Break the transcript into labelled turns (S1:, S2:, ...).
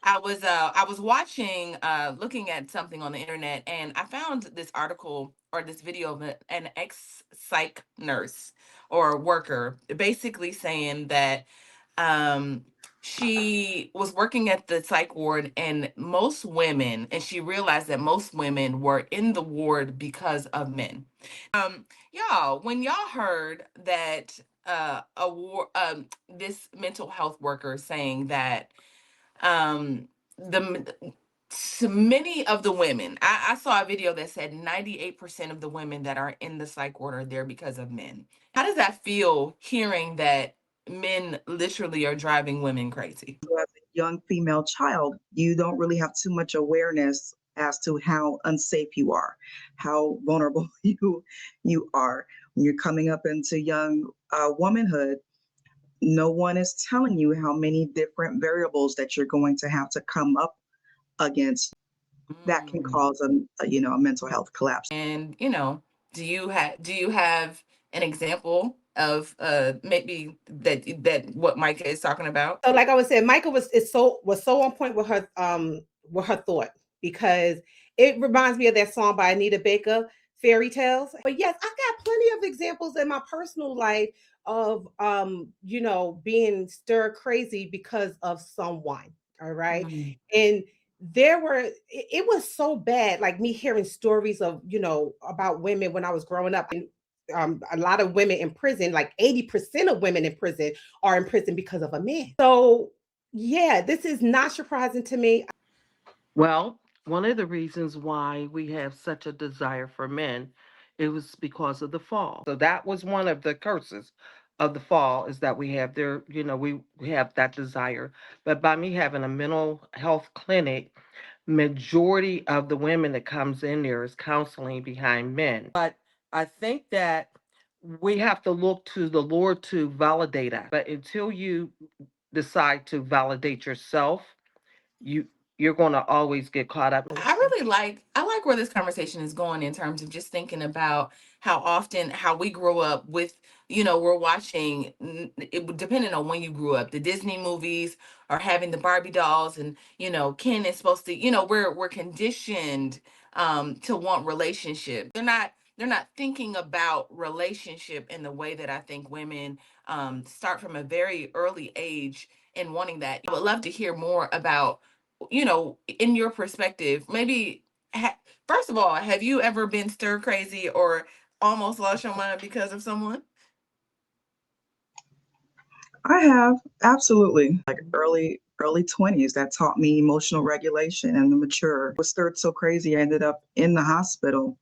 S1: I was watching looking at something on the internet, and I found this article or this video of an ex psych nurse or worker basically saying that um she was working at the psych ward, and most women, and she realized that most women were in the ward because of men. Y'all, when y'all heard that a war this mental health worker saying that um the so many of the women, I saw a video that said 98% of the women that are in the psych ward are there because of men. How does that feel, hearing that men literally are driving women crazy?
S2: As a young female child, you don't really have too much awareness as to how unsafe you are, how vulnerable you are. When you're coming up into young womanhood, no one is telling you how many different variables that you're going to have to come up against that can
S1: Mm.
S2: cause a mental health collapse.
S1: And do you have an example of maybe that what Micah is talking about?
S3: So, like I was saying, Michael was so on point with her thought, because it reminds me of that song by Anita Baker, Fairy Tales. But yes, I've got plenty of examples in my personal life of being stir crazy because of someone. All right.
S1: Mm.
S3: And it was so bad, like me hearing stories of, about women when I was growing up. And a lot of women in prison, like 80% of women in prison are in prison because of a man. So, yeah, this is not surprising to me.
S4: Well, one of the reasons why we have such a desire for men, it was because of the fall. So that was one of the curses of the fall, is that we have there, we have that desire. But by me having a mental health clinic, majority of the women that comes in there is counseling behind men. But I think that we have to look to the Lord to validate us. But until you decide to validate yourself, you you're going to always get caught up.
S1: I like where this conversation is going, in terms of just thinking about how we grew up with, we're watching, depending on when you grew up, the Disney movies, or having the Barbie dolls, and Ken is supposed to, we're conditioned to want relationship. They're not thinking about relationship in the way that I think women start from a very early age in wanting that. I would love to hear more about, in your perspective, maybe, first of all, have you ever been stir crazy or almost lost your mind because of someone?
S2: I have, absolutely. Like early 20s, that taught me emotional regulation and the mature. Was stirred so crazy I ended up in the hospital